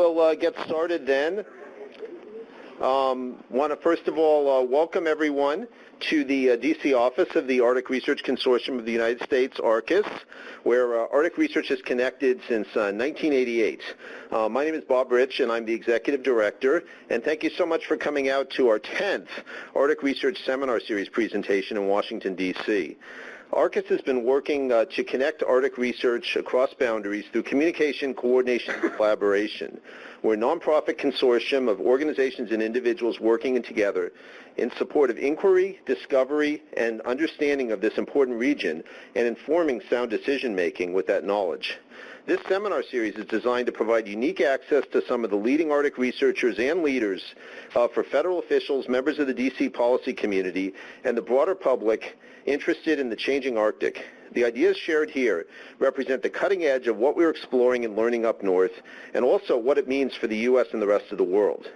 We'll get started then. Want to first of all welcome everyone to the D.C. office of the Arctic Research Consortium of the United States, ARCIS, where Arctic research is connected since 1988. My name is Bob Rich, and I'm the Executive Director, and thank you so much for coming out to our 10th Arctic Research Seminar Series presentation in Washington, D.C. ARCIS has been working to connect Arctic research across boundaries through communication, coordination, and collaboration. We're a nonprofit consortium of organizations and individuals working together in support of inquiry, discovery, and understanding of this important region and informing sound decision-making with that knowledge. This seminar series is designed to provide unique access to some of the leading Arctic researchers and leaders for federal officials, members of the D.C. policy community, and the broader public interested in the changing Arctic. The ideas shared here represent the cutting edge of what we're exploring and learning up north, and also what it means for the U.S. and the rest of the world.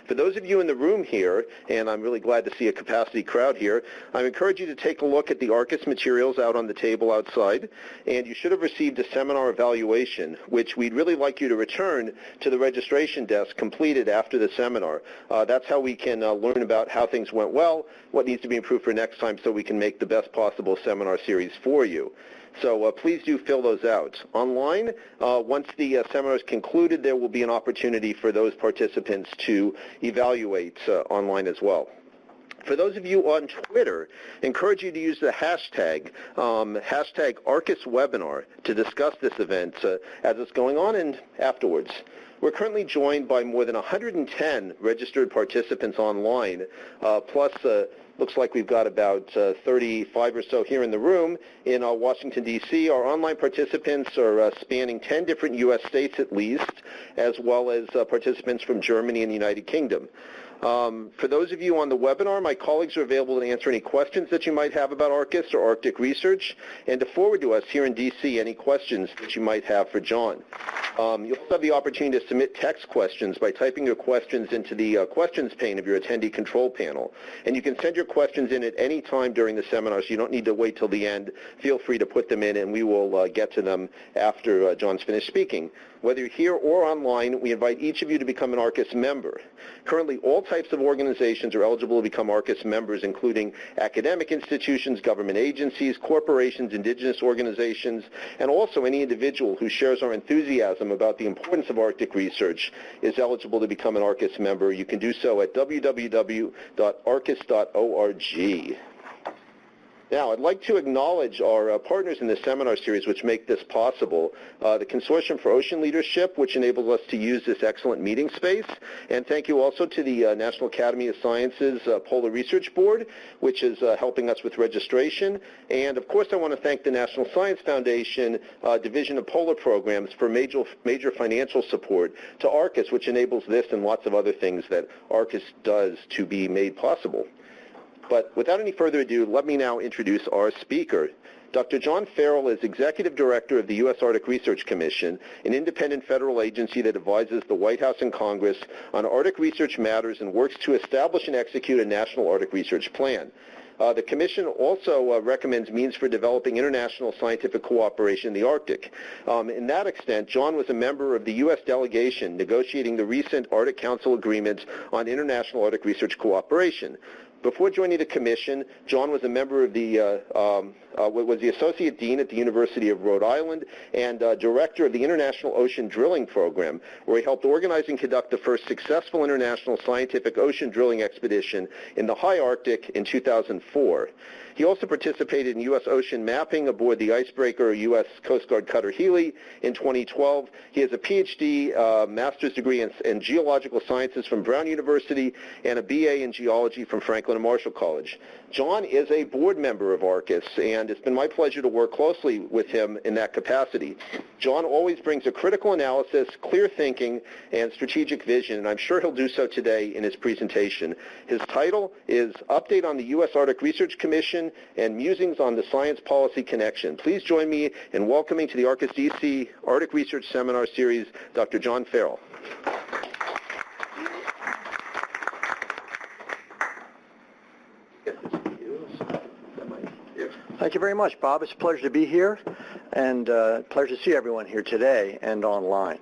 For those of you in the room here, and I'm really glad to see a capacity crowd here, I encourage you to take a look at the ARCIS materials out on the table outside, and you should have received a seminar evaluation, which we'd really like you to return to the registration desk completed after the seminar. That's how we can learn about how things went well, what needs to be improved for next time, so we can make the best possible seminar series for you. So please do fill those out. Online, once the seminar is concluded, there will be an opportunity for those participants to evaluate online as well. For those of you on Twitter, I encourage you to use the hashtag, hashtag ArcIsWebinar, to discuss this event as it's going on and afterwards. We're currently joined by more than 110 registered participants online, plus looks like we've got about 35 or so here in the room in Washington, D.C. Our online participants are spanning 10 different U.S. states at least, as well as participants from Germany and the United Kingdom. For those of you on the webinar, my colleagues are available to answer any questions that you might have about ARCIS or Arctic research, and to forward to us here in D.C. any questions that you might have for John. You'll also have the opportunity to submit text questions by typing your questions into the questions pane of your attendee control panel. And you can send your questions in at any time during the seminar, so you don't need to wait till the end. Feel free to put them in, and we will get to them after John's finished speaking. Whether you're here or online, we invite each of you to become an ARCIS member. Currently, all types of organizations are eligible to become ARCIS members, including academic institutions, government agencies, corporations, indigenous organizations, and also any individual who shares our enthusiasm about the importance of Arctic research is eligible to become an ARCIS member. You can do so at www.arcis.org. Now, I'd like to acknowledge our partners in this seminar series which make this possible. The Consortium for Ocean Leadership, which enables us to use this excellent meeting space. And thank you also to the National Academy of Sciences Polar Research Board, which is helping us with registration. And, of course, I want to thank the National Science Foundation Division of Polar Programs for major financial support to ARCIS, which enables this and lots of other things that ARCIS does to be made possible. But without any further ado, let me now introduce our speaker. Dr. John Farrell is Executive Director of the U.S. Arctic Research Commission, an independent federal agency that advises the White House and Congress on Arctic research matters and works to establish and execute a national Arctic research plan. The Commission also recommends means for developing international scientific cooperation in the Arctic. In that extent, John was a member of the U.S. delegation negotiating the recent Arctic Council agreement on international Arctic research cooperation. Before joining the Commission, John was a member of was the Associate Dean at the University of Rhode Island and Director of the International Ocean Drilling Program, where he helped organize and conduct the first successful international scientific ocean drilling expedition in the high Arctic in 2004. He also participated in U.S. ocean mapping aboard the Icebreaker U.S. Coast Guard cutter Healy in 2012. He has a Ph.D. Master's degree in geological sciences from Brown University and a B.A. in geology from Franklin and Marshall College. John is a board member of ARCIS, and it's been my pleasure to work closely with him in that capacity. John always brings a critical analysis, clear thinking, and strategic vision, and I'm sure he'll do so today in his presentation. His title is Update on the U.S. Arctic Research Commission and Musings on the Science Policy Connection. Please join me in welcoming to the ARCIS DC Arctic Research Seminar Series, Dr. John Farrell. Thank you very much, Bob. It's a pleasure to be here and pleasure to see everyone here today and online.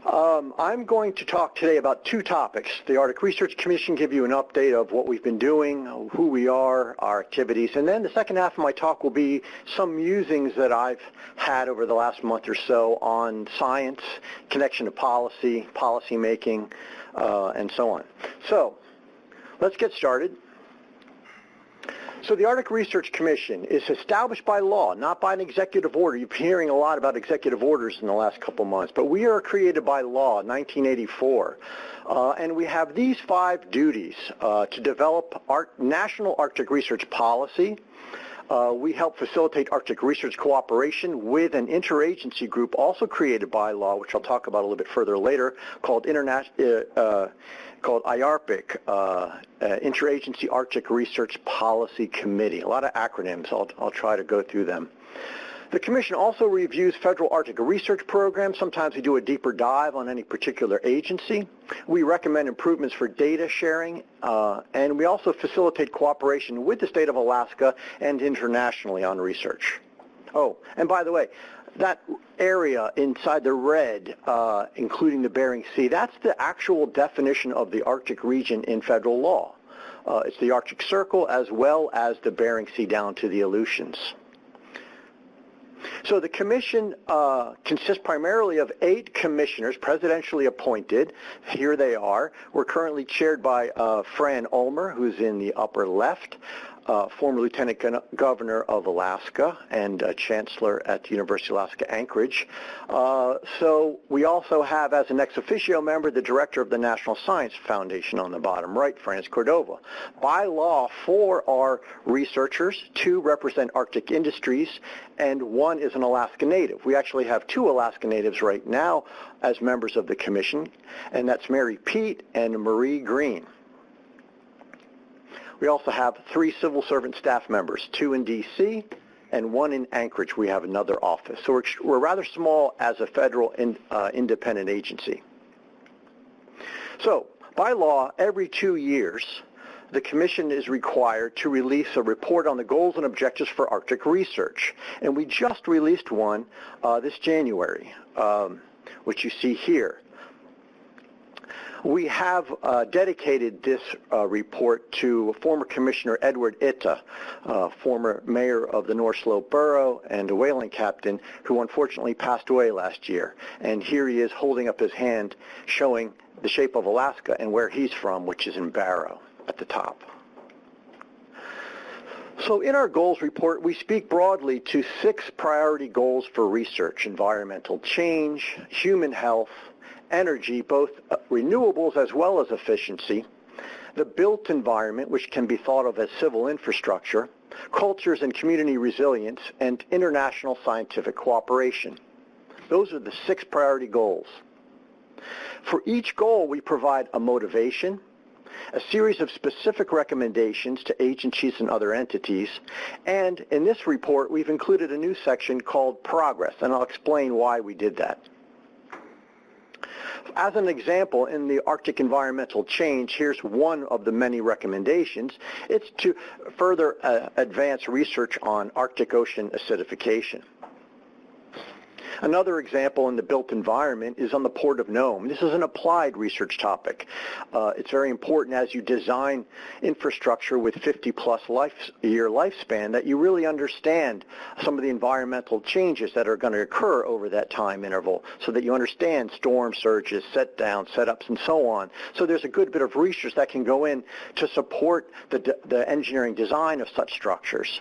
I'm going to talk today about two topics. The Arctic Research Commission, give you an update of what we've been doing, who we are, our activities, and then the second half of my talk will be some musings that I've had over the last month or so on science, connection to policy, policy making, and so on. So let's get started. So the Arctic Research Commission is established by law, not by an executive order. You've been hearing a lot about executive orders in the last couple months, but we are created by law, 1984. And we have these 5 duties to develop national Arctic research policy. We help facilitate Arctic research cooperation with an interagency group also created by law, which I'll talk about a little bit further later, called IRP, Interagency Arctic Research Policy Committee. A lot of acronyms. I'll try to go through them. The Commission also reviews federal Arctic research programs. Sometimes we do a deeper dive on any particular agency. We recommend improvements for data sharing, and we also facilitate cooperation with the state of Alaska and internationally on research. Oh, and by the way, that area inside the red, including the Bering Sea, that's the actual definition of the Arctic region in federal law. It's the Arctic Circle as well as the Bering Sea down to the Aleutians. So the Commission consists primarily of 8 commissioners, presidentially appointed. Here they are. We're currently chaired by Fran Ulmer, who's in the upper left, former Lieutenant Governor of Alaska and Chancellor at the University of Alaska Anchorage. So we also have, as an ex officio member, the Director of the National Science Foundation on the bottom right, Franz Cordova. By law, 4 are researchers, 2 represent Arctic industries, and 1 is an Alaska Native. We actually have 2 Alaska Natives right now as members of the Commission, and that's Mary Pete and Marie Green. We also have 3 civil servant staff members, 2 in D.C. and 1 in Anchorage. We have another office. So we're rather small as a federal independent agency. So by law, every 2 years, the Commission is required to release a report on the goals and objectives for Arctic research. And we just released one this January, which you see here. We have dedicated this report to former Commissioner Edward Itta, former mayor of the North Slope Borough and a whaling captain who unfortunately passed away last year. And here he is holding up his hand showing the shape of Alaska and where he's from, which is in Barrow at the top. So in our goals report, we speak broadly to 6 priority goals for research: environmental change, human health, energy, both renewables as well as efficiency, the built environment, which can be thought of as civil infrastructure, cultures and community resilience, and international scientific cooperation. Those are the 6 priority goals. For each goal, we provide a motivation, a series of specific recommendations to agencies and other entities, and in this report, we've included a new section called Progress, and I'll explain why we did that. As an example, in the Arctic environmental change, here's one of the many recommendations. It's to further advance research on Arctic Ocean acidification. Another example in the built environment is on the Port of Nome. This is an applied research topic. It's very important as you design infrastructure with 50-plus year lifespan that you really understand some of the environmental changes that are going to occur over that time interval so that you understand storm surges, set downs, setups, and so on. So there's a good bit of research that can go in to support the engineering design of such structures.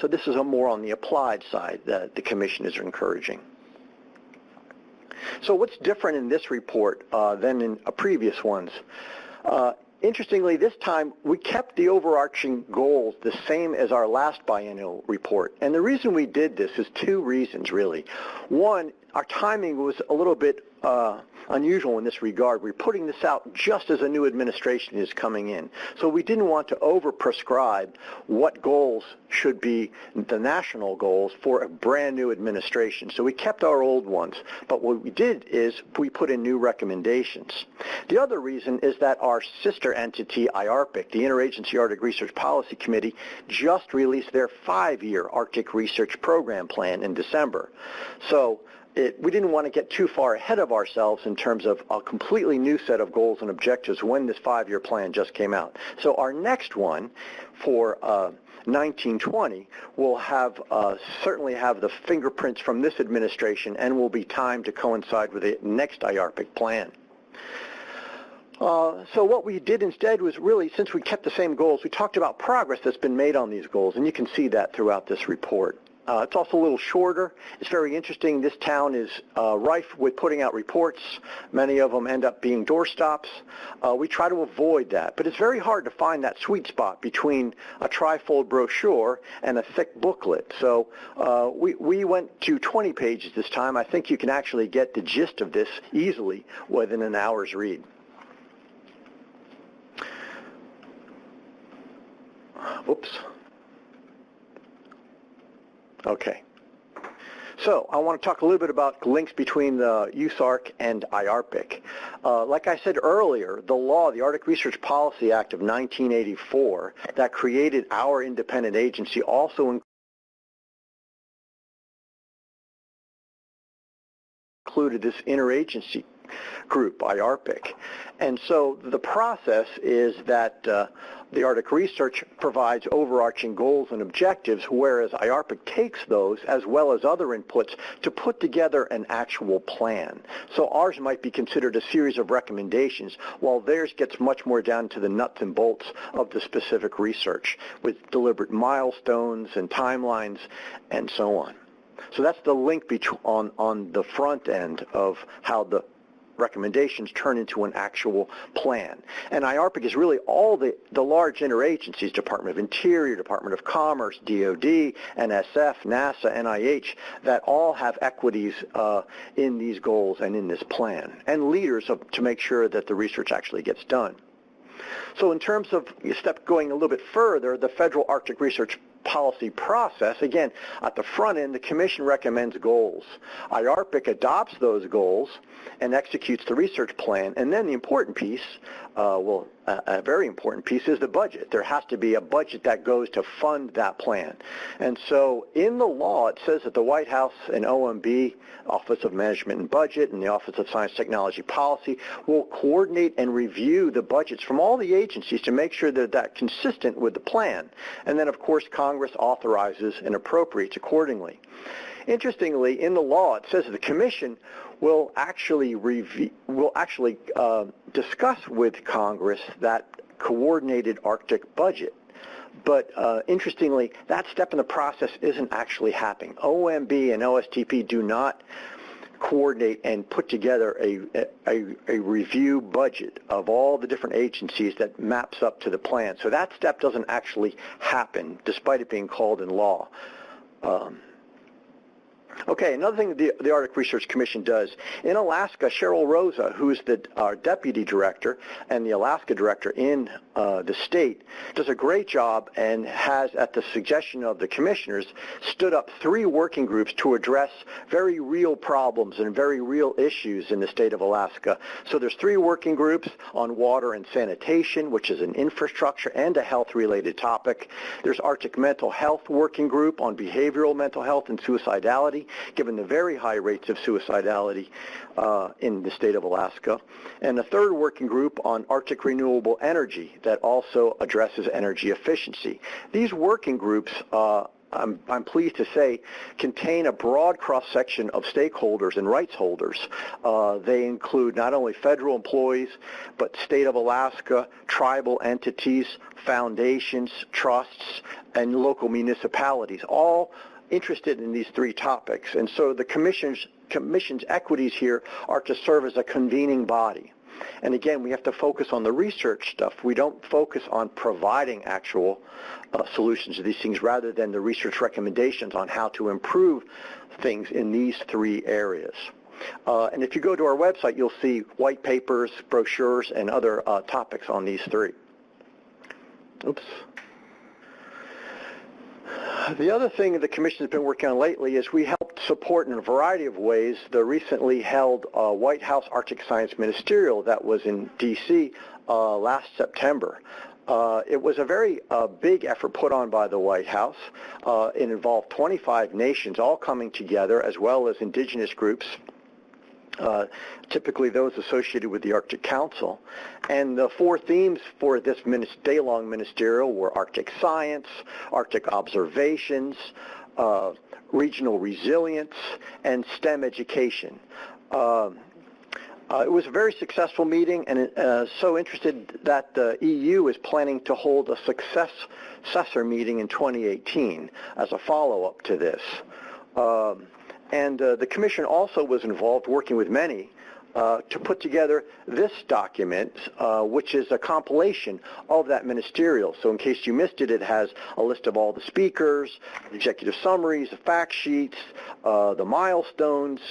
So this is more on the applied side that the Commission is encouraging. So what's different in this report than in previous ones? Interestingly, this time we kept the overarching goals the same as our last biennial report. And the reason we did this is 2 reasons, really. One, our timing was a little bit unusual in this regard. We're putting this out just as a new administration is coming in. So we didn't want to overprescribe what goals should be the national goals for a brand new administration. So we kept our old ones. But what we did is we put in new recommendations. The other reason is that our sister entity, IARPIC, the Interagency Arctic Research Policy Committee, just released their 5-year Arctic Research Program Plan in December. So we didn't want to get too far ahead of ourselves in terms of a completely new set of goals and objectives when this 5-year plan just came out. So our next one for 1920 will have certainly have the fingerprints from this administration and will be timed to coincide with the next IRP plan. So what we did instead was really, since we kept the same goals, we talked about progress that's been made on these goals, and you can see that throughout this report. It's also a little shorter. It's very interesting. This town is rife with putting out reports. Many of them end up being doorstops. We try to avoid that, but it's very hard to find that sweet spot between a trifold brochure and a thick booklet. So we went to 20 pages this time. I think you can actually get the gist of this easily within an hour's read. Oops. Okay. So I want to talk a little bit about links between the USARC and IRP. Like I said earlier, the law, the Arctic Research Policy Act of 1984, that created our independent agency also included this interagency group, IRP. And so the process is that the Arctic Research provides overarching goals and objectives, whereas IRP takes those as well as other inputs to put together an actual plan. So ours might be considered a series of recommendations, while theirs gets much more down to the nuts and bolts of the specific research with deliberate milestones and timelines and so on. So that's the link on the front end of how the recommendations turn into an actual plan. And IRP is really all the large interagencies, Department of Interior, Department of Commerce, DOD, NSF, NASA, NIH, that all have equities in these goals and in this plan, and leaders to make sure that the research actually gets done. So in terms of going a little bit further, the Federal Arctic Research Policy process, again, at the front end, the Commission recommends goals. IRP adopts those goals and executes the research plan, and then the important piece, a very important piece, is the budget. There has to be a budget that goes to fund that plan. And so in the law, it says that the White House and OMB, Office of Management and Budget, and the Office of Science, Technology Policy will coordinate and review the budgets from all the agencies to make sure that that's consistent with the plan. And then, of course, Congress authorizes and appropriates accordingly. Interestingly, in the law, it says that the Commission will actually discuss with Congress that coordinated Arctic budget. But interestingly, that step in the process isn't actually happening. OMB and OSTP do not coordinate and put together a review budget of all the different agencies that maps up to the plan. So that step doesn't actually happen, despite it being called in law. Okay, another thing the Arctic Research Commission does, in Alaska, Cheryl Rosa, who's our deputy director and the Alaska director in the state, does a great job and has, at the suggestion of the commissioners, stood up 3 working groups to address very real problems and very real issues in the state of Alaska. So there's 3 working groups on water and sanitation, which is an infrastructure and a health-related topic. There's Arctic Mental Health Working Group on behavioral mental health and suicidality, given the very high rates of suicidality in the state of Alaska. And a 3rd working group on Arctic renewable energy that also addresses energy efficiency. These working groups, I'm pleased to say, contain a broad cross-section of stakeholders and rights holders. They include not only federal employees, but state of Alaska, tribal entities, foundations, trusts, and local municipalities, all interested in these 3 topics. And so the Commission's equities here are to serve as a convening body. And again, we have to focus on the research stuff. We don't focus on providing actual solutions to these things rather than the research recommendations on how to improve things in these 3 areas. And if you go to our website, you'll see white papers, brochures, and other topics on these 3. Oops. The other thing the Commission has been working on lately is we helped support in a variety of ways the recently held White House Arctic Science Ministerial that was in D.C. Last September. It was a very big effort put on by the White House. It involved 25 nations all coming together, as well as indigenous groups, typically those associated with the Arctic Council. And the 4 themes for this day-long ministerial were Arctic science, Arctic observations, regional resilience, and STEM education. It was a very successful meeting, and so interested that the EU is planning to hold a successor meeting in 2018 as a follow-up to this. The Commission also was involved, working with many, to put together this document, which is a compilation of that ministerial. So in case you missed it, it has a list of all the speakers, the executive summaries, the fact sheets, the milestones,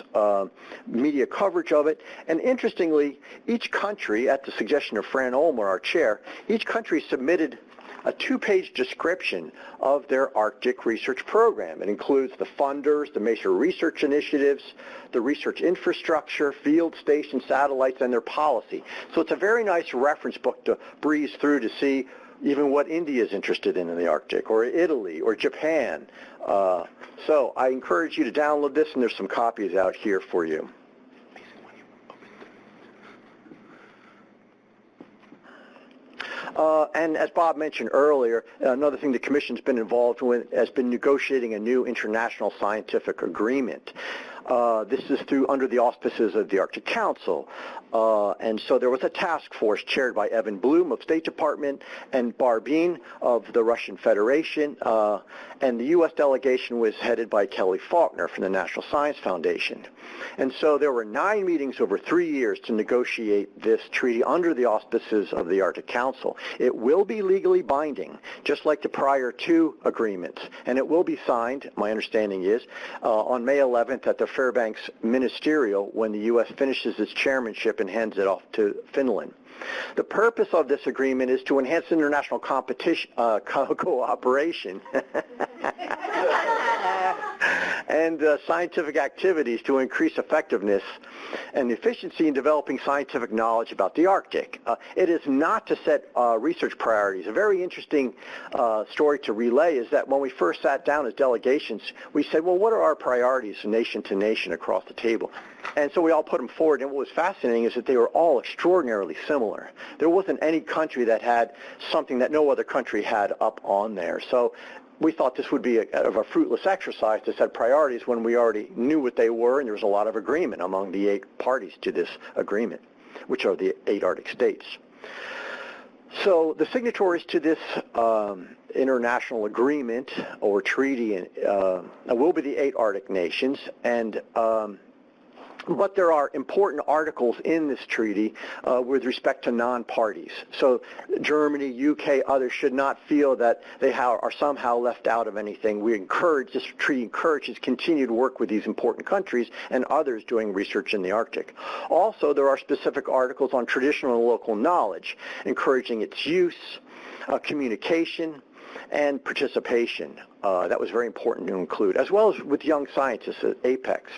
media coverage of it. And interestingly, each country, at the suggestion of Fran Ulmer, our chair, each country submitted a 2-page description of their Arctic research program. It includes the funders, the major research initiatives, the research infrastructure, field stations, satellites, and their policy. So it's a very nice reference book to breeze through to see even what India is interested in the Arctic, or Italy, or Japan. So I encourage you to download this, and there's some copies out here for you. And as Bob mentioned earlier, another thing the Commission's been involved with has been negotiating a new international scientific agreement. This is under the auspices of the Arctic Council. And so there was a task force chaired by Evan Bloom of State Department and Barbine of the Russian Federation. And the U.S. delegation was headed by Kelly Faulkner from the National Science Foundation. And so there were 9 meetings over 3 years to negotiate this treaty under the auspices of the Arctic Council. It will be legally binding, just like the prior 2 agreements. And it will be signed, my understanding is, on May 11th at the Fairbanks Ministerial when the U.S. finishes its chairmanship and hands it off to Finland. The purpose of this agreement is to enhance international cooperation and scientific activities to increase effectiveness and efficiency in developing scientific knowledge about the Arctic. It is not to set research priorities. A very interesting story to relay is that when we first sat down as delegations, we said, well, what are our priorities nation to nation across the table? And so we all put them forward, and what was fascinating is that they were all extraordinarily similar. There wasn't any country that had something that no other country had up on there. So we thought this would be a fruitless exercise to set priorities when we already knew what they were, and there was a lot of agreement among the 8 parties to this agreement, which are the 8 Arctic states. So the signatories to this international agreement or treaty will be the 8 Arctic nations, and but there are important articles in this treaty with respect to non-parties. So Germany, UK, others should not feel that they are somehow left out of anything. This treaty encourages continued work with these important countries and others doing research in the Arctic. Also, there are specific articles on traditional and local knowledge, encouraging its use, communication, and participation. That was very important to include, as well as with young scientists at APEX.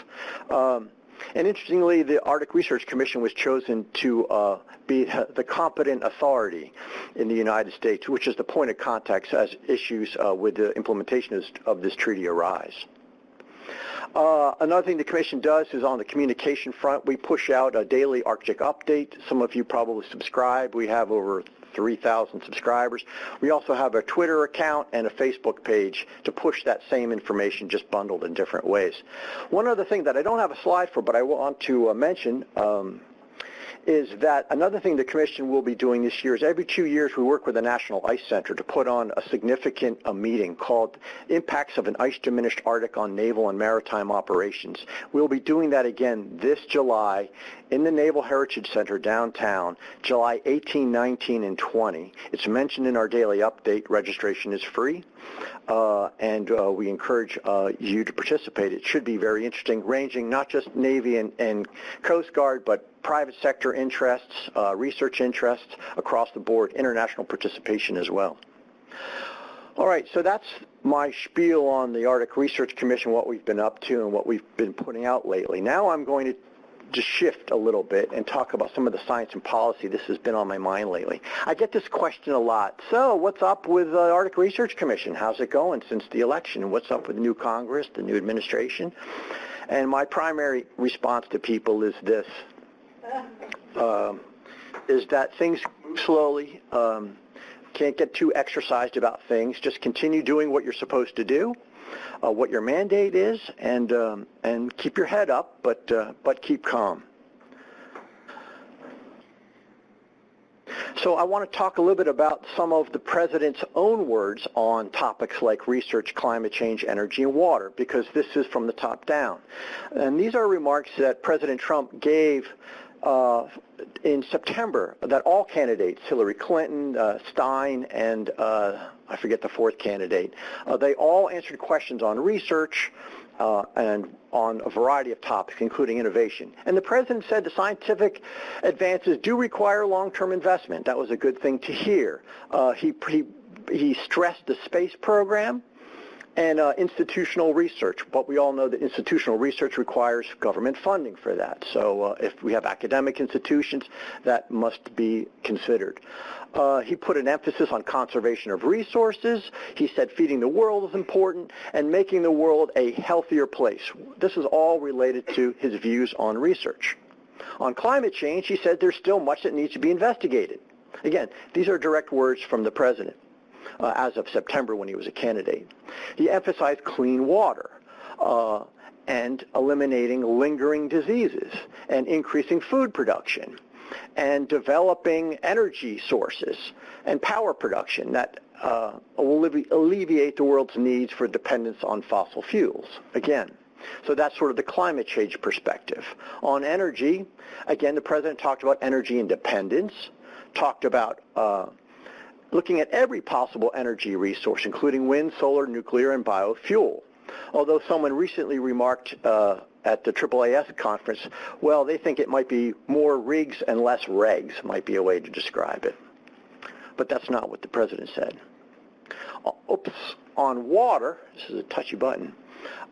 And interestingly, the Arctic Research Commission was chosen to be the competent authority in the United States, which is the point of contact as issues with the implementation of this treaty arise. Another thing the Commission does is on the communication front, we push out a daily Arctic update. Some of you probably subscribe. We have over 3,000 subscribers. We also have a Twitter account and a Facebook page to push that same information, just bundled in different ways. One other thing that I don't have a slide for, but I want to mention is that another thing the Commission will be doing this year is every 2 years we work with the National Ice Center to put on a significant meeting called Impacts of an Ice-Diminished Arctic on Naval and Maritime Operations. We'll be doing that again this July in the Naval Heritage Center downtown, July 18, 19, and 20. It's mentioned in our daily update. Registration is free, and we encourage you to participate. It should be very interesting, ranging not just Navy and Coast Guard, but private sector interests, research interests across the board, international participation as well. All right, so that's my spiel on the Arctic Research Commission, what we've been up to and what we've been putting out lately. Now I'm going to just shift a little bit and talk about some of the science and policy. This has been on my mind lately. I get this question a lot. So what's up with the Arctic Research Commission? How's it going since the election? What's up with the new Congress, the new administration? And my primary response to people is this, is that things move slowly. Can't get too exercised about things. Just continue doing what you're supposed to do, what your mandate is, and keep your head up, but keep calm. So I want to talk a little bit about some of the President's own words on topics like research, climate change, energy, and water, because this is from the top down. And these are remarks that President Trump gave in September, that all candidates, Hillary Clinton, Stein, and I forget the fourth candidate, they all answered questions on research and on a variety of topics, including innovation. And the President said the scientific advances do require long-term investment. That was a good thing to hear. He stressed the space program and institutional research, but we all know that institutional research requires government funding for that. So if we have academic institutions, that must be considered. He put an emphasis on conservation of resources. He said feeding the world is important and making the world a healthier place. This is all related to his views on research. On climate change, he said there's still much that needs to be investigated. Again, these are direct words from the President. As of September when he was a candidate. He emphasized clean water and eliminating lingering diseases and increasing food production and developing energy sources and power production that will alleviate the world's needs for dependence on fossil fuels. Again, so that's sort of the climate change perspective. On energy, again, the President talked about energy independence, talked about looking at every possible energy resource, including wind, solar, nuclear, and biofuel. Although someone recently remarked at the AAAS conference, well, they think it might be more rigs and less regs, might be a way to describe it. But that's not what the President said. On water, this is a touchy button,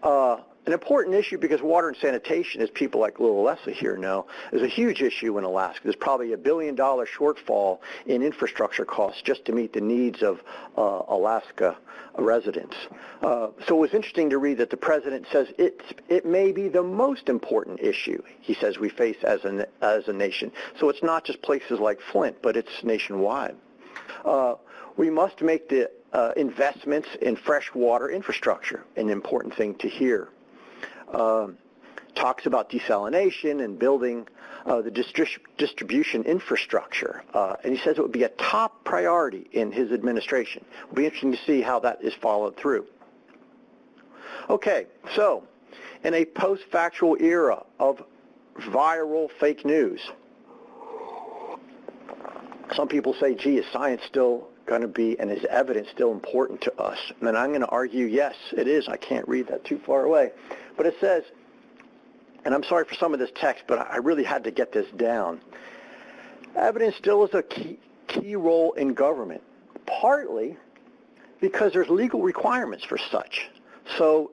an important issue because water and sanitation, as people like little Leslie here know, is a huge issue in Alaska. There's probably $1 billion shortfall in infrastructure costs just to meet the needs of Alaska residents. So it was interesting to read that the President says it may be the most important issue, he says, we face as a nation. So it's not just places like Flint, but it's nationwide. We must make the investments in freshwater infrastructure, an important thing to hear. Talks about desalination and building the distribution infrastructure. And he says it would be a top priority in his administration. It'll be interesting to see how that is followed through. Okay, so in a post-factual era of viral fake news, some people say, gee, is science still going to be, and is evidence still important to us? And I'm going to argue, yes, it is. I can't read that too far away. But it says, and I'm sorry for some of this text, but I really had to get this down. Evidence still is a key role in government, partly because there's legal requirements for such. So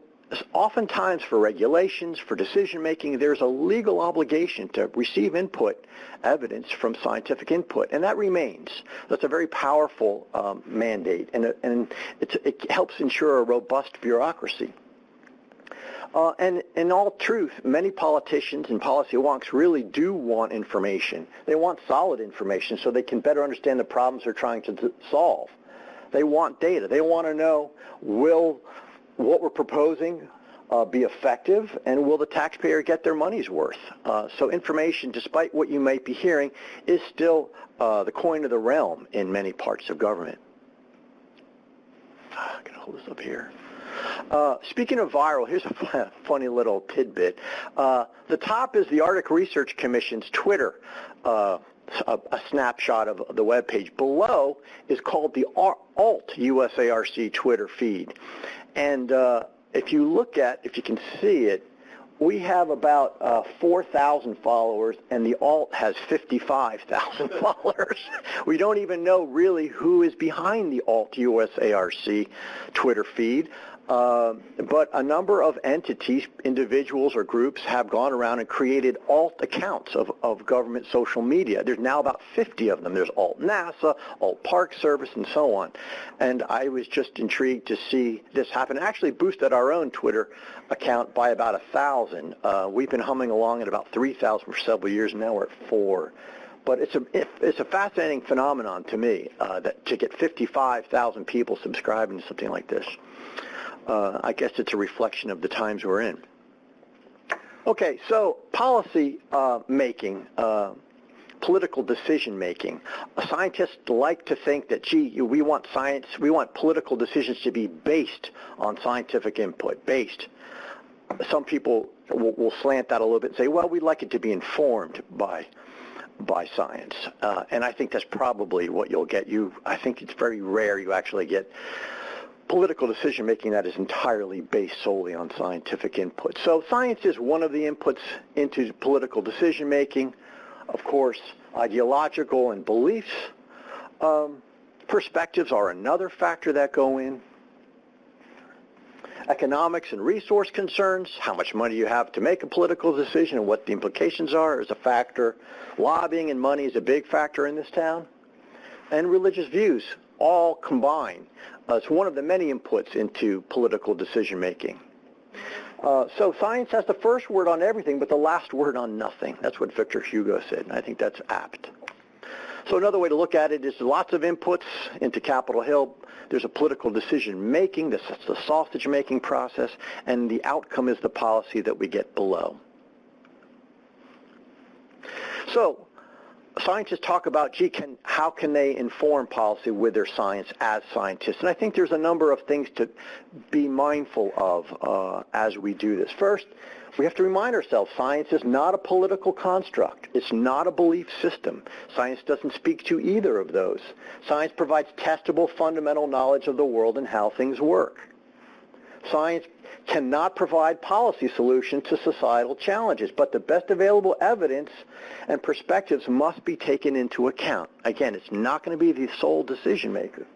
oftentimes for regulations, for decision-making, there's a legal obligation to receive input, evidence from scientific input, and that remains. That's a very powerful mandate, and it helps ensure a robust bureaucracy. And in all truth, many politicians and policy wonks really do want information. They want solid information so they can better understand the problems they're trying to solve. They want data. They want to know, will what we're proposing be effective, and will the taxpayer get their money's worth? So information, despite what you might be hearing, is still the coin of the realm in many parts of government. I'm going to hold this up here. Speaking of viral, here's a funny little tidbit. The top is the Arctic Research Commission's Twitter, a snapshot of the web page. Below is called the Alt USARC Twitter feed. And if you can see it, we have about 4,000 followers, and the Alt has 55,000 followers. We don't even know really who is behind the Alt USARC Twitter feed. But a number of entities, individuals or groups have gone around and created alt accounts of government social media. There's now about 50 of them. There's alt NASA, alt Park Service, and so on. And I was just intrigued to see this happen. It actually boosted our own Twitter account by about 1,000. We've been humming along at about 3,000 for several years, and now we're at 4. But it's a fascinating phenomenon to me that to get 55,000 people subscribing to something like this. I guess it's a reflection of the times we're in. Okay, so policy making, political decision making. Scientists like to think that, gee, we want political decisions to be based on scientific input, based. Some people will slant that a little bit and say, well, we'd like it to be informed by science. And I think that's probably what you'll get. I think it's very rare you actually get political decision-making that is entirely based solely on scientific input. So science is one of the inputs into political decision-making. Of course, ideological and beliefs. Perspectives are another factor that go in. Economics and resource concerns, how much money you have to make a political decision and what the implications are is a factor. Lobbying and money is a big factor in this town. And religious views all combine. It's one of the many inputs into political decision-making. So science has the first word on everything, but the last word on nothing. That's what Victor Hugo said, and I think that's apt. So another way to look at it is lots of inputs into Capitol Hill. There's a political decision-making, the sausage-making process, and the outcome is the policy that we get below. So scientists talk about, gee, how can they inform policy with their science as scientists? And I think there's a number of things to be mindful of as we do this. First, we have to remind ourselves science is not a political construct. It's not a belief system. Science doesn't speak to either of those. Science provides testable fundamental knowledge of the world and how things work. Science cannot provide policy solutions to societal challenges, but the best available evidence and perspectives must be taken into account. Again, it's not going to be the sole decision maker.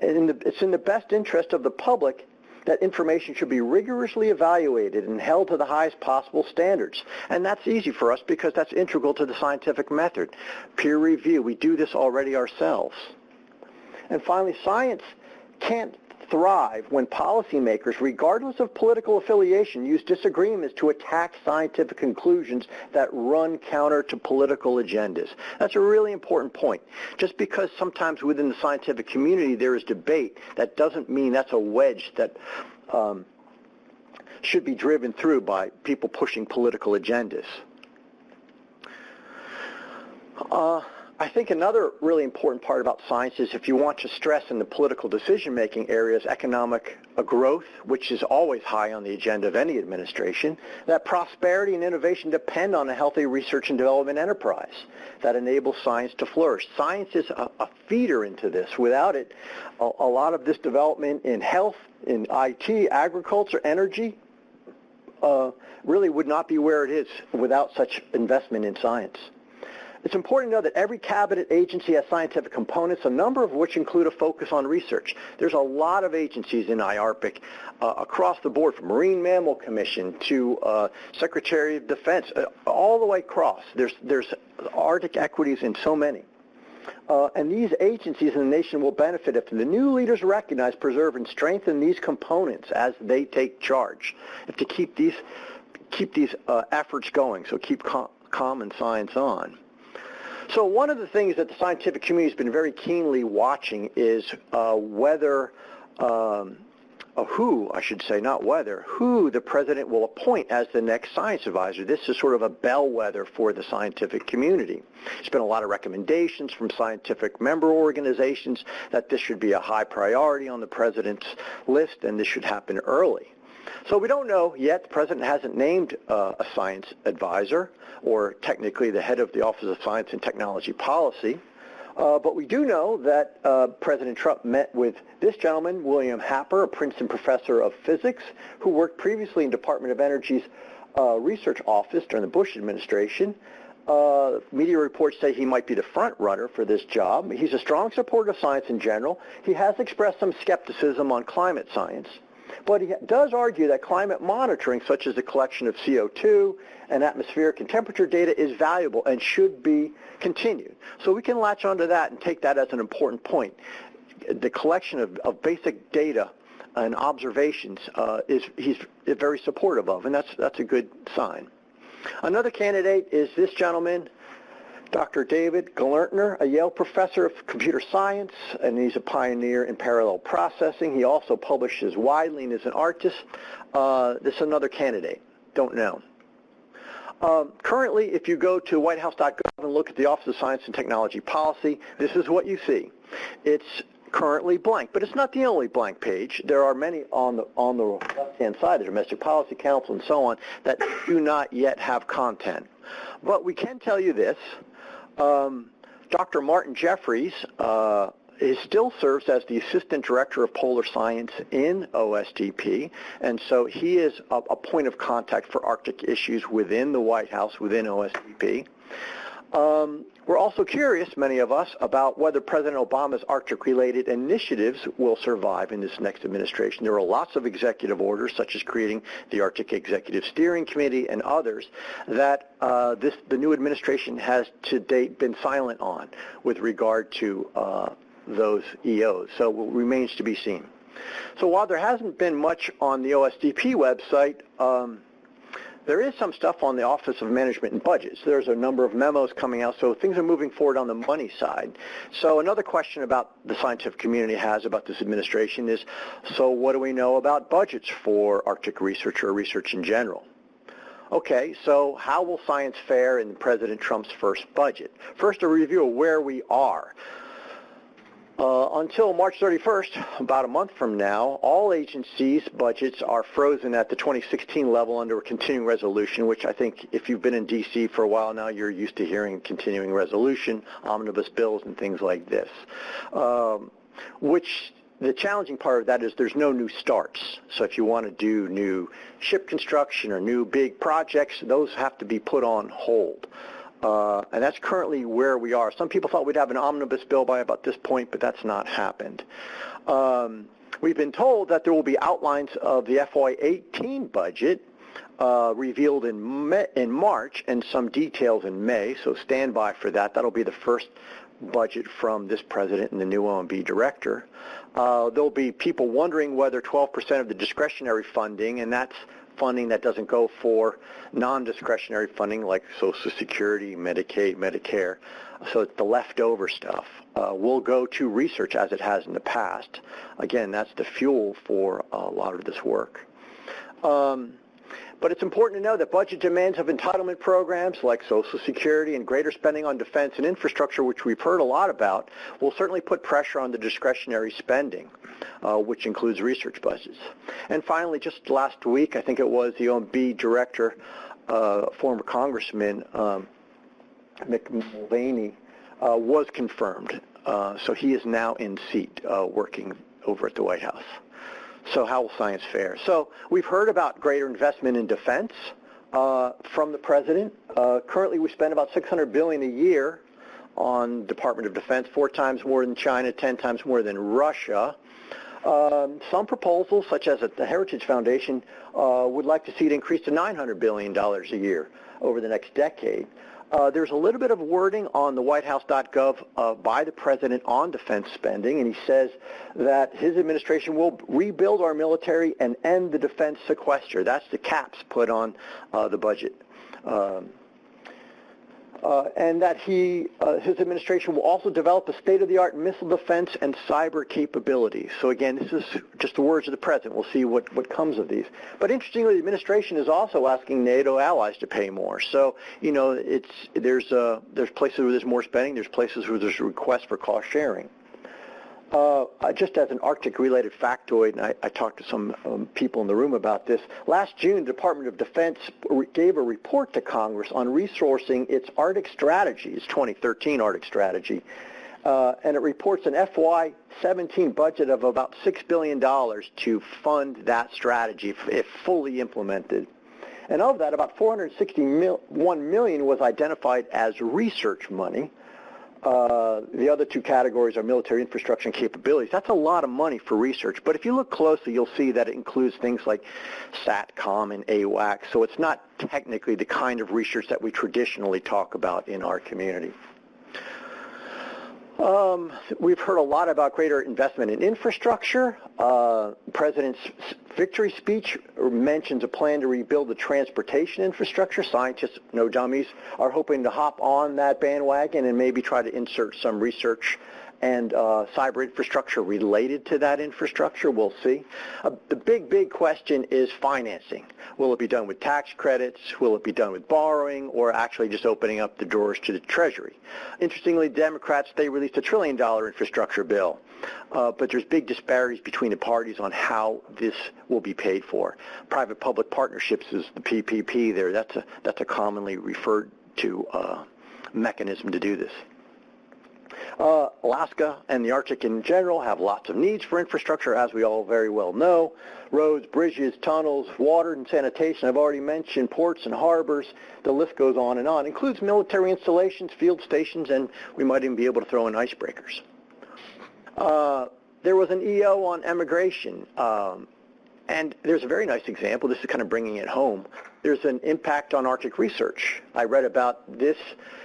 It's in the best interest of the public that information should be rigorously evaluated and held to the highest possible standards. And that's easy for us because that's integral to the scientific method. Peer review, we do this already ourselves. And finally, science can't thrive when policymakers, regardless of political affiliation, use disagreements to attack scientific conclusions that run counter to political agendas. That's a really important point. Just because sometimes within the scientific community there is debate, that doesn't mean that's a wedge that should be driven through by people pushing political agendas. I think another really important part about science is if you want to stress in the political decision-making areas economic growth, which is always high on the agenda of any administration, that prosperity and innovation depend on a healthy research and development enterprise that enables science to flourish. Science is a feeder into this. Without it, a lot of this development in health, in IT, agriculture, energy, really would not be where it is without such investment in science. It's important to know that every cabinet agency has scientific components, a number of which include a focus on research. There's a lot of agencies in IARPIC across the board, from Marine Mammal Commission to Secretary of Defense, all the way across. There's Arctic equities in so many. And these agencies in the nation will benefit if the new leaders recognize, preserve, and strengthen these components as they take charge. If to keep these efforts going, so keep common science on. So one of the things that the scientific community has been very keenly watching is who the president will appoint as the next science advisor. This is sort of a bellwether for the scientific community. There's been a lot of recommendations from scientific member organizations that this should be a high priority on the president's list and this should happen early. So we don't know yet. The president hasn't named a science advisor, or technically the head of the Office of Science and Technology Policy. But we do know that President Trump met with this gentleman, William Happer, a Princeton professor of physics, who worked previously in Department of Energy's research office during the Bush administration. Media reports say he might be the front runner for this job. He's a strong supporter of science in general. He has expressed some skepticism on climate science. But he does argue that climate monitoring, such as the collection of CO2 and atmospheric and temperature data, is valuable and should be continued. So we can latch onto that and take that as an important point. The collection of basic data and observations he's very supportive of, and that's a good sign. Another candidate is this gentleman, Dr. David Galertner, a Yale professor of computer science, and he's a pioneer in parallel processing. He also publishes widely and is an artist. This is another candidate. Don't know. Currently, if you go to whitehouse.gov and look at the Office of Science and Technology Policy, this is what you see. It's currently blank, but it's not the only blank page. There are many on the left-hand side, the Domestic Policy Council and so on, that do not yet have content. But we can tell you this. Dr. Martin Jeffries still serves as the Assistant Director of Polar Science in OSDP, and so he is a point of contact for Arctic issues within the White House, within OSDP. We're also curious, many of us, about whether President Obama's Arctic-related initiatives will survive in this next administration. There are lots of executive orders, such as creating the Arctic Executive Steering Committee and others, that the new administration has to date been silent on with regard to those EOs. So it remains to be seen. So while there hasn't been much on the OSDP website, there is some stuff on the Office of Management and Budgets. There's a number of memos coming out, so things are moving forward on the money side. So another question about the scientific community has about this administration is, so what do we know about budgets for Arctic research or research in general? Okay, so how will science fare in President Trump's first budget? First, a review of where we are. Until March 31st, about a month from now, all agencies' budgets are frozen at the 2016 level under a continuing resolution, which I think if you've been in D.C. for a while now, you're used to hearing continuing resolution, omnibus bills, and things like this. Which the challenging part of that is there's no new starts. So if you want to do new ship construction or new big projects, those have to be put on hold. And that's currently where we are. Some people thought we'd have an omnibus bill by about this point, but that's not happened. We've been told that there will be outlines of the FY18 budget revealed in March and some details in May, so stand by for that. That'll be the first budget from this president and the new OMB director. There'll be people wondering whether 12% of the discretionary funding, and that's funding that doesn't go for non-discretionary funding like Social Security, Medicaid, Medicare, so it's the leftover stuff, will go to research as it has in the past. Again, that's the fuel for a lot of this work. But it's important to know that budget demands of entitlement programs like Social Security and greater spending on defense and infrastructure, which we've heard a lot about, will certainly put pressure on the discretionary spending, which includes research budgets. And finally, just last week, I think it was, the OMB director, former Congressman Mick Mulvaney, was confirmed. So he is now in seat working over at the White House. So how will science fare? So we've heard about greater investment in defense from the president. Currently we spend about $600 billion a year on Department of Defense, 4 times more than China, 10 times more than Russia. Some proposals, such as at the Heritage Foundation, would like to see it increase to $900 billion a year over the next decade. There's a little bit of wording on the whitehouse.gov by the president on defense spending, and he says that his administration will rebuild our military and end the defense sequester. That's the caps put on the budget. And that his administration will also develop a state-of-the-art missile defense and cyber capabilities. So again, this is just the words of the president. We'll see what comes of these. But interestingly, the administration is also asking NATO allies to pay more. So, you know, there's places where there's more spending. There's places where there's a request for cost sharing. Just as an Arctic-related factoid, and I talked to some people in the room about this, last June, the Department of Defense gave a report to Congress on resourcing its Arctic strategy, its 2013 Arctic strategy, and it reports an FY17 budget of about $6 billion to fund that strategy if fully implemented. And of that, about $461 million was identified as research money. The other two categories are military infrastructure and capabilities. That's a lot of money for research, but if you look closely, you'll see that it includes things like SATCOM and AWACS, so it's not technically the kind of research that we traditionally talk about in our community. We've heard a lot about greater investment in infrastructure. President's victory speech mentions a plan to rebuild the transportation infrastructure. Scientists, no dummies, are hoping to hop on that bandwagon and maybe try to insert some research and cyber infrastructure related to that infrastructure. We'll see. The big question is financing. Will it be done with tax credits? Will it be done with borrowing, or actually just opening up the doors to the Treasury? Interestingly, Democrats, they released $1 trillion infrastructure bill, but there's big disparities between the parties on how this will be paid for. Private-public partnerships is the PPP there. That's a commonly referred to mechanism to do this. Alaska and the Arctic in general have lots of needs for infrastructure, as we all very well know. Roads, bridges, tunnels, water and sanitation, I've already mentioned, ports and harbors, the list goes on and on. Includes military installations, field stations, and we might even be able to throw in icebreakers. There was an EO on emigration, and there's a very nice example. This is kind of bringing it home. There's an impact on Arctic research. I read about this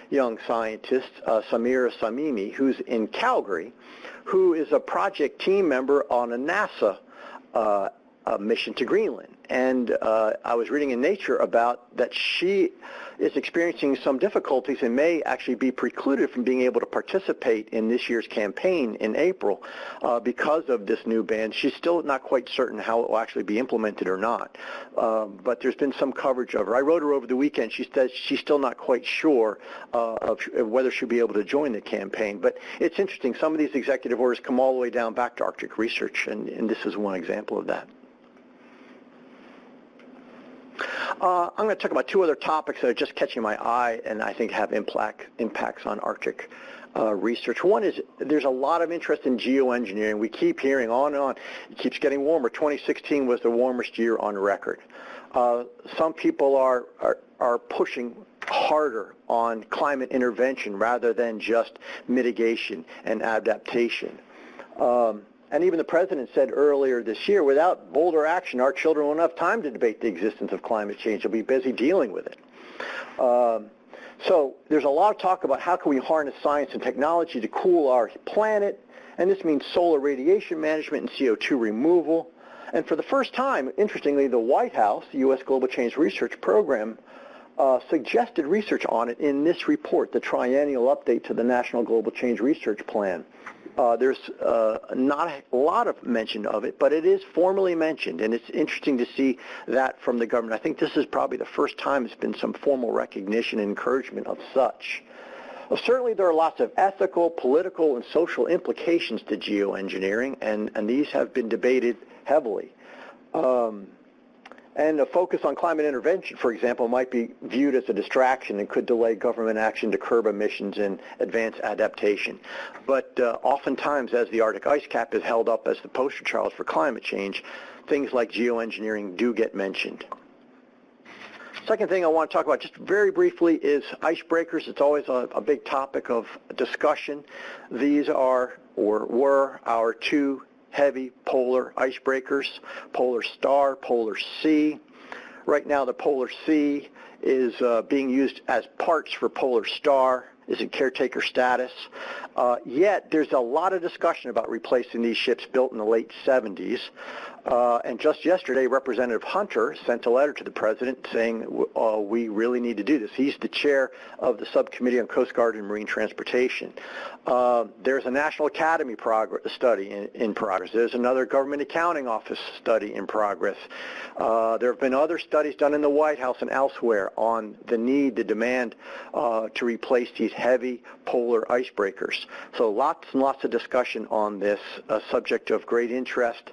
young scientist, Samira Samimi, who's in Calgary, who is a project team member on a NASA mission to Greenland. And I was reading in Nature about that she is experiencing some difficulties and may actually be precluded from being able to participate in this year's campaign in April because of this new ban. She's still not quite certain how it will actually be implemented or not, but there's been some coverage of her. I wrote her over the weekend. She says she's still not quite sure of whether she'll be able to join the campaign. But it's interesting. Some of these executive orders come all the way down back to Arctic research, and this is one example of that. I'm going to talk about two other topics that are just catching my eye and I think have impacts on Arctic research. One is there's a lot of interest in geoengineering. We keep hearing on and on. It keeps getting warmer. 2016 was the warmest year on record. Some people are pushing harder on climate intervention rather than just mitigation and adaptation. And even the president said earlier this year, without bolder action, our children won't have time to debate the existence of climate change. They'll be busy dealing with it. So there's a lot of talk about how can we harness science and technology to cool our planet, and this means solar radiation management and CO2 removal. And for the first time, interestingly, the White House, the U.S. Global Change Research Program, suggested research on it in this report, the triennial update to the National Global Change Research Plan. There's not a lot of mention of it, but it is formally mentioned, and it's interesting to see that from the government. I think this is probably the first time there's been some formal recognition and encouragement of such. Well, certainly there are lots of ethical, political, and social implications to geoengineering, and these have been debated heavily. And a focus on climate intervention, for example, might be viewed as a distraction and could delay government action to curb emissions and advance adaptation. But oftentimes, as the Arctic ice cap is held up as the poster child for climate change, things like geoengineering do get mentioned. Second thing I want to talk about just very briefly is icebreakers. It's always a big topic of discussion. These are, or were, our two heavy polar icebreakers, Polar Star, Polar Sea. Right now the Polar Sea is being used as parts for Polar Star, is in caretaker status. Yet there's a lot of discussion about replacing these ships built in the late 70s. And just yesterday, Representative Hunter sent a letter to the President saying we really need to do this. He's the chair of the Subcommittee on Coast Guard and Marine Transportation. There's a National Academy study in progress. There's another Government Accounting Office study in progress. There have been other studies done in the White House and elsewhere on the need, the demand to replace these heavy polar icebreakers. So lots and lots of discussion on this subject of great interest.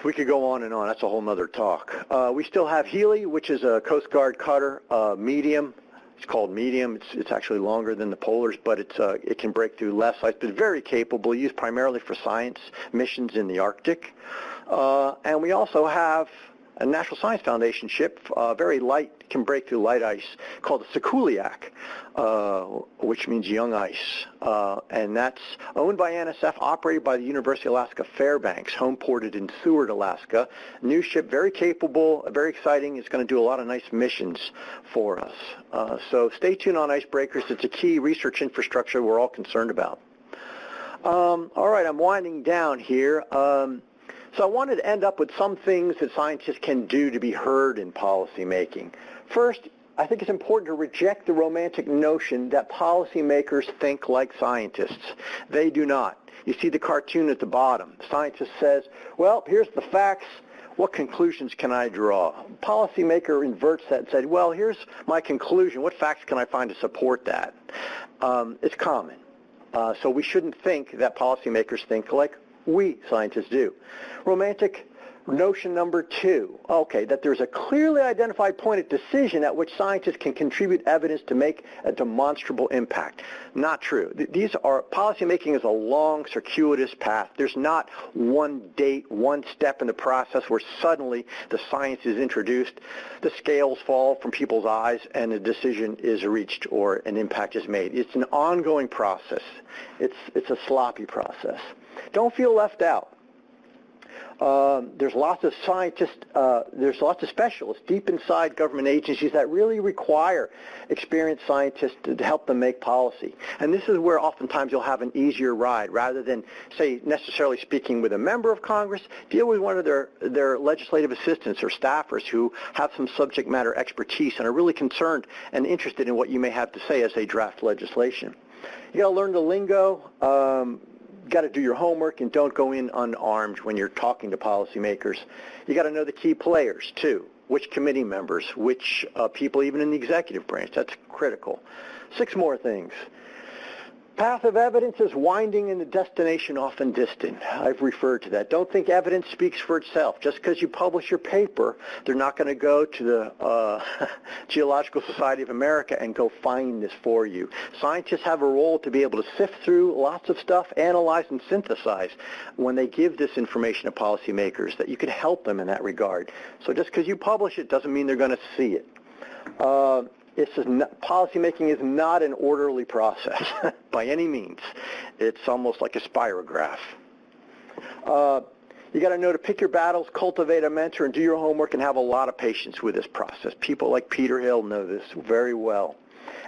We could go on and on. That's a whole nother talk. We still have Healy, which is a Coast Guard cutter, medium. It's called medium. It's actually longer than the polars, but it can break through less ice. But very capable, used primarily for science missions in the Arctic. And we also have a National Science Foundation ship, very light, can break through light ice, called the Sikuliak, which means young ice. And that's owned by NSF, operated by the University of Alaska Fairbanks, home ported in Seward, Alaska. New ship, very capable, very exciting. It's going to do a lot of nice missions for us. So stay tuned on Icebreakers. It's a key research infrastructure we're all concerned about. All right, I'm winding down here. So I wanted to end up with some things that scientists can do to be heard in policymaking. First, I think it's important to reject the romantic notion that policymakers think like scientists. They do not. You see the cartoon at the bottom. The scientist says, well, here's the facts. What conclusions can I draw? Policymaker inverts that and said, well, here's my conclusion. What facts can I find to support that? It's common. So we shouldn't think that policymakers think like we scientists do. Romantic notion number 2, okay, that there's a clearly identified point of decision at which scientists can contribute evidence to make a demonstrable impact. Not true. Policymaking is a long, circuitous path. There's not one date, one step in the process where suddenly the science is introduced, the scales fall from people's eyes, and a decision is reached or an impact is made. It's an ongoing process. It's a sloppy process. Don't feel left out. There's lots of scientists, there's lots of specialists deep inside government agencies that really require experienced scientists to help them make policy. And this is where oftentimes you'll have an easier ride. Rather than, say, necessarily speaking with a member of Congress, deal with one of their legislative assistants or staffers who have some subject matter expertise and are really concerned and interested in what you may have to say as they draft legislation. You got to learn the lingo. Got to do your homework, and don't go in unarmed when you're talking to policymakers. You got to know the key players too, which committee members, which people even in the executive branch. That's critical. 6 more things. Path of evidence is winding and the destination often distant. I've referred to that. Don't think evidence speaks for itself. Just because you publish your paper, they're not going to go to the Geological Society of America and go find this for you. Scientists have a role to be able to sift through lots of stuff, analyze and synthesize when they give this information to policymakers, that you can help them in that regard. So just because you publish it doesn't mean they're going to see it. Policymaking is not an orderly process by any means. It's almost like a spirograph. You got to know to pick your battles, cultivate a mentor, and do your homework, and have a lot of patience with this process. People like Peter Hill know this very well.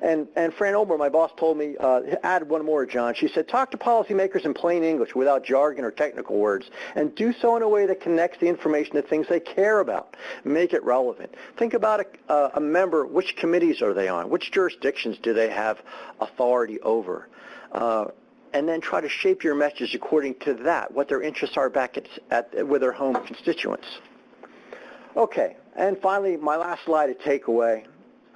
And Fran Ober, my boss, told me, add one more, John. She said, talk to policymakers in plain English without jargon or technical words, and do so in a way that connects the information to things they care about. Make it relevant. Think about a member, which committees are they on? Which jurisdictions do they have authority over? And then try to shape your message according to that, what their interests are back with their home constituents. Okay, and finally, my last slide, a takeaway.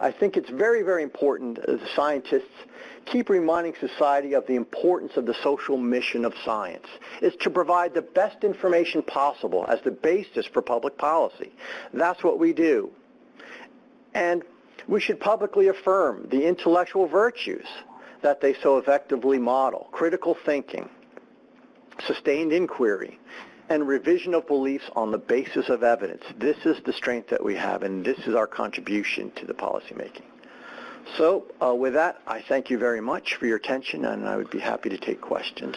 I think it's very, very important as scientists keep reminding society of the importance of the social mission of science. It's to provide the best information possible as the basis for public policy. That's what we do. And we should publicly affirm the intellectual virtues that they so effectively model: critical thinking, sustained inquiry, and revision of beliefs on the basis of evidence. This is the strength that we have, and this is our contribution to the policymaking. So with that, I thank you very much for your attention, and I would be happy to take questions.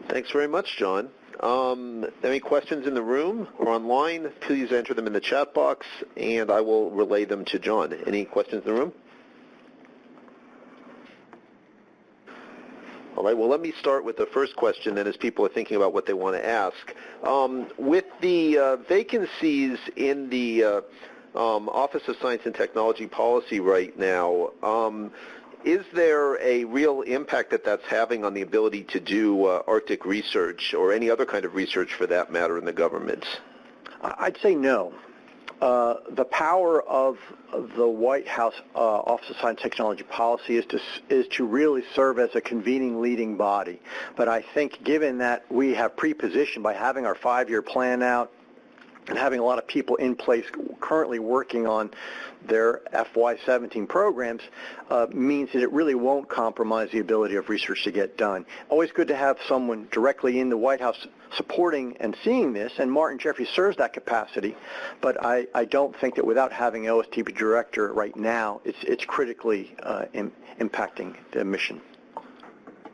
Thanks very much, John. Any questions in the room or online, please enter them in the chat box, and I will relay them to John. Any questions in the room? All right, well, let me start with the first question then as people are thinking about what they want to ask. With the vacancies in the Office of Science and Technology Policy right now, is there a real impact that that's having on the ability to do Arctic research or any other kind of research for that matter in the government? I'd say no. The power of the White House Office of Science and Technology Policy is to really serve as a convening leading body. But I think given that we have pre-positioned by having our 5-year plan out, and having a lot of people in place currently working on their FY17 programs means that it really won't compromise the ability of research to get done. Always good to have someone directly in the White House supporting and seeing this, and Martin Jeffries serves that capacity, but I don't think that without having an OSTP director right now, it's critically impacting the mission.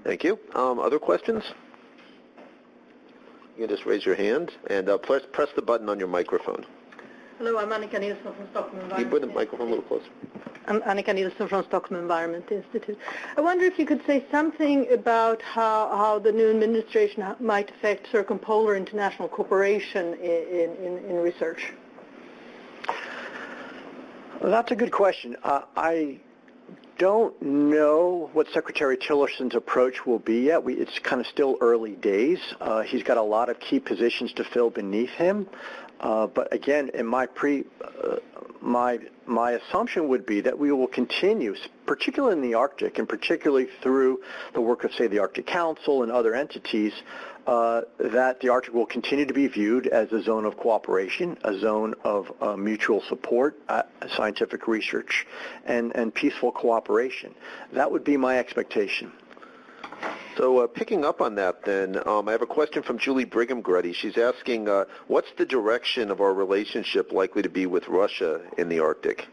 Thank you. Other questions? You can just raise your hand and press the button on your microphone. Hello, I'm Annika Nilsson from Stockholm Environment. Can you put the microphone a little closer? I'm Annika Nilsson from Stockholm Environment Institute. I wonder if you could say something about how the new administration might affect circumpolar international cooperation in research. Well, that's a good question. I don't know what Secretary Tillerson's approach will be yet. It's kind of still early days. He's got a lot of key positions to fill beneath him. But again, in my assumption would be that we will continue, particularly in the Arctic, and particularly through the work of, say, the Arctic Council and other entities, that the Arctic will continue to be viewed as a zone of cooperation, a zone of mutual support, scientific research, and peaceful cooperation. That would be my expectation. So picking up on that then, I have a question from Julie Brigham-Gruddy. She's asking, what's the direction of our relationship likely to be with Russia in the Arctic?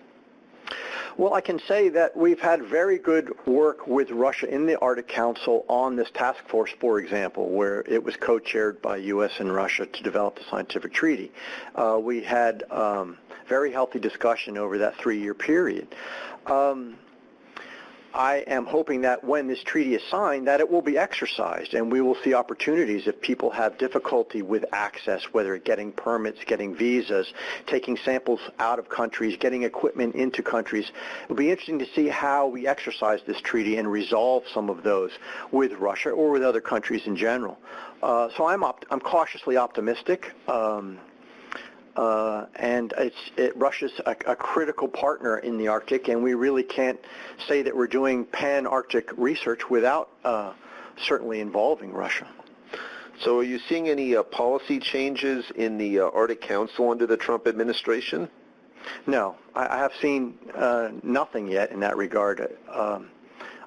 Well, I can say that we've had very good work with Russia in the Arctic Council on this task force, for example, where it was co-chaired by U.S. and Russia to develop the scientific treaty. We had very healthy discussion over that 3-year period. I am hoping that when this treaty is signed, that it will be exercised, and we will see opportunities if people have difficulty with access, whether getting permits, getting visas, taking samples out of countries, getting equipment into countries. It will be interesting to see how we exercise this treaty and resolve some of those with Russia or with other countries in general. So I'm cautiously optimistic. And Russia's a critical partner in the Arctic, and we really can't say that we're doing pan-Arctic research without certainly involving Russia. So are you seeing any policy changes in the Arctic Council under the Trump administration? No, I have seen nothing yet in that regard.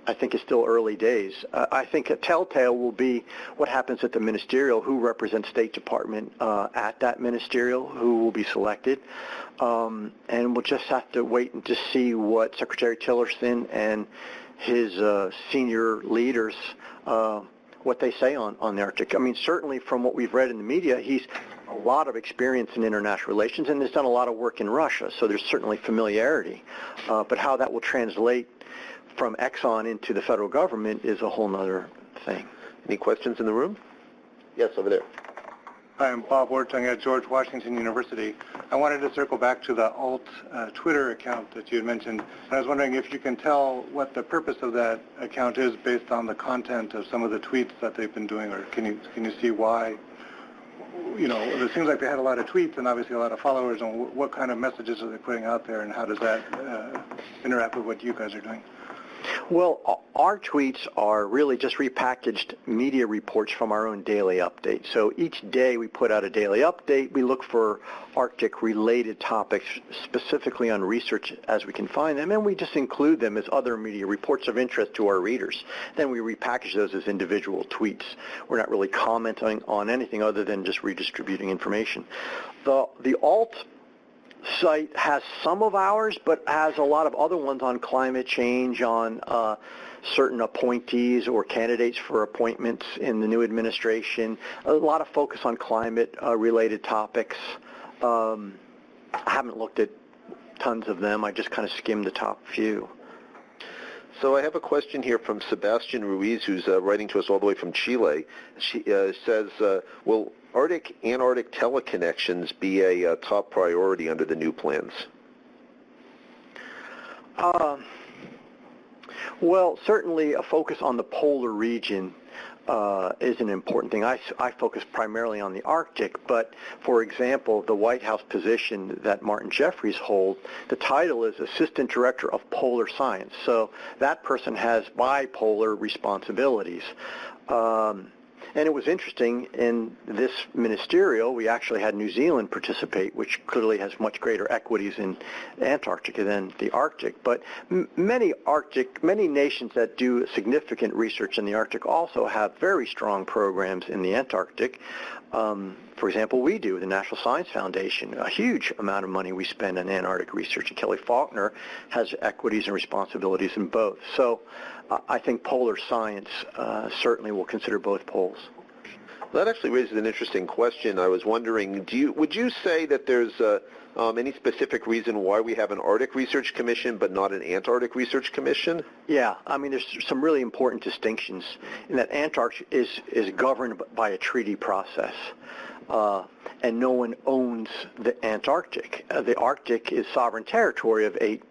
I think it's still early days. I think a telltale will be what happens at the ministerial, who represents State Department at that ministerial, who will be selected. And we'll just have to wait and to see what Secretary Tillerson and his senior leaders, what they say on the Arctic. I mean, certainly from what we've read in the media, he's a lot of experience in international relations and has done a lot of work in Russia, so there's certainly familiarity. But how that will translate from Exxon into the federal government is a whole other thing. Any questions in the room? Yes, over there. Hi, I'm Bob Wertung at George Washington University. I wanted to circle back to the alt Twitter account that you had mentioned. And I was wondering if you can tell what the purpose of that account is based on the content of some of the tweets that they've been doing, or can you see why? You know, it seems like they had a lot of tweets and obviously a lot of followers, and what kind of messages are they putting out there, and how does that interact with what you guys are doing? Well, our tweets are really just repackaged media reports from our own daily update. So each day we put out a daily update. We look for Arctic-related topics, specifically on research as we can find them, and we just include them as other media reports of interest to our readers. Then we repackage those as individual tweets. We're not really commenting on anything other than just redistributing information. The alt site has some of ours, but has a lot of other ones on climate change, on certain appointees or candidates for appointments in the new administration, a lot of focus on climate-related topics. I haven't looked at tons of them. I just kind of skimmed the top few. So I have a question here from Sebastian Ruiz, who's writing to us all the way from Chile. She says, will Arctic-Antarctic teleconnections be a top priority under the new plans? Well, certainly a focus on the polar region is an important thing. I focus primarily on the Arctic, but for example, the White House position that Martin Jeffries holds, the title is Assistant Director of Polar Science. So that person has bipolar responsibilities. And it was interesting, in this ministerial, we actually had New Zealand participate, which clearly has much greater equities in Antarctica than the Arctic. But many nations that do significant research in the Arctic also have very strong programs in the Antarctic. For example, we do, the National Science Foundation, a huge amount of money we spend on Antarctic research, and Kelly Faulkner has equities and responsibilities in both. So I think polar science certainly will consider both poles. Well, that actually raises an interesting question. I was wondering, would you say that there's any specific reason why we have an Arctic Research Commission but not an Antarctic Research Commission? Yeah, I mean, there's some really important distinctions in that Antarctica is governed by a treaty process. And no one owns the Antarctic. The Arctic is sovereign territory of 8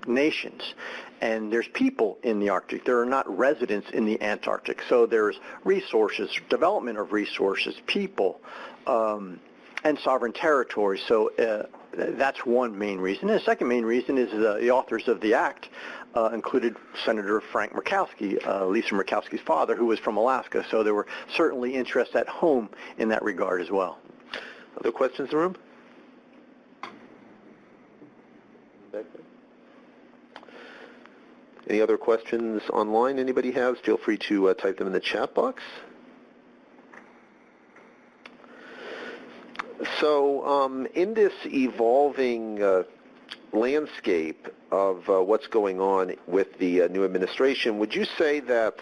nations. And there's people in the Arctic. There are not residents in the Antarctic. So there's resources, development of resources, people, and sovereign territory. So that's one main reason. And the second main reason is the authors of the Act included Senator Frank Murkowski, Lisa Murkowski's father, who was from Alaska. So there were certainly interests at home in that regard as well. Other questions in the room? Any other questions online anybody has? Feel free to type them in the chat box. So in this evolving landscape of what's going on with the new administration, would you say that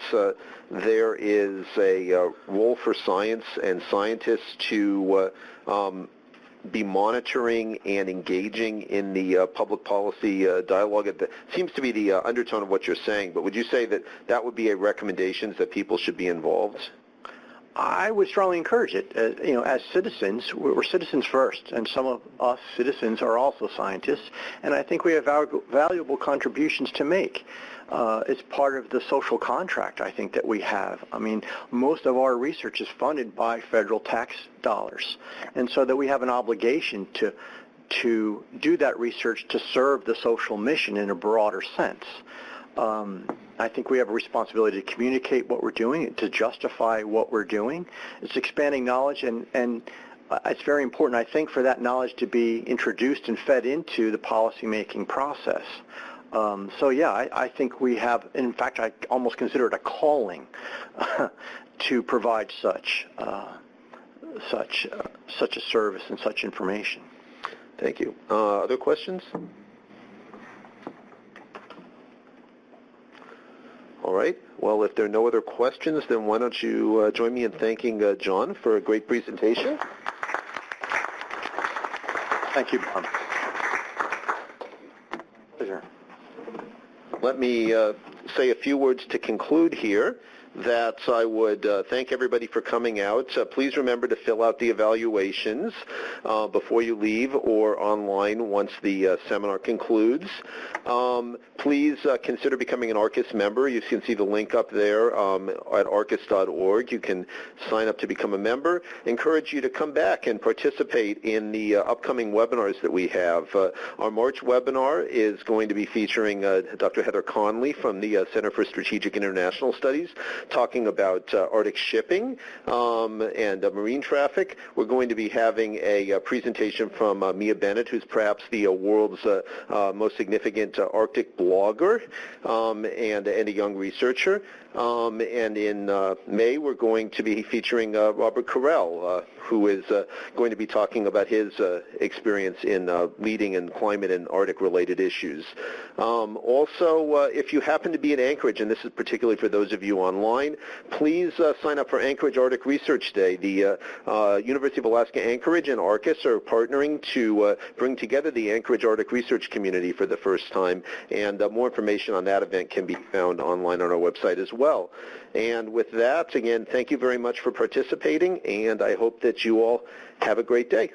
there is a role for science and scientists to be monitoring and engaging in the public policy dialogue? It seems to be the undertone of what you're saying, but would you say that that would be a recommendation that people should be involved? I would strongly encourage it. As citizens, we're citizens first, and some of us citizens are also scientists, and I think we have valuable contributions to make. It's part of the social contract, I think, that we have. I mean, most of our research is funded by federal tax dollars, and so that we have an obligation to do that research to serve the social mission in a broader sense. I think we have a responsibility to communicate what we're doing, to justify what we're doing. It's expanding knowledge, and it's very important, I think, for that knowledge to be introduced and fed into the policymaking process. So yeah, I think we have, in fact, I almost consider it a calling to provide such a service and such information. Thank you. Other questions? All right. Well, if there are no other questions, then why don't you join me in thanking John for a great presentation. Thank you, Bob. Pleasure. Let me say a few words to conclude here. That I would thank everybody for coming out. Please remember to fill out the evaluations before you leave or online once the seminar concludes. Please consider becoming an ARCIS member. You can see the link up there at arcis.org. You can sign up to become a member. Encourage you to come back and participate in the upcoming webinars that we have. Our March webinar is going to be featuring Dr. Heather Conley from the Center for Strategic International Studies, talking about Arctic shipping and marine traffic. We're going to be having a presentation from Mia Bennett, who's perhaps the world's most significant Arctic blogger and a young researcher. And in May, we're going to be featuring Robert Farrell, who is going to be talking about his experience in leading in climate and Arctic-related issues. Also, if you happen to be in Anchorage, and this is particularly for those of you online, please sign up for Anchorage Arctic Research Day. The University of Alaska Anchorage and ARCIS are partnering to bring together the Anchorage Arctic Research community for the first time, and more information on that event can be found online on our website as well. And with that, again, thank you very much for participating, and I hope that you all have a great day.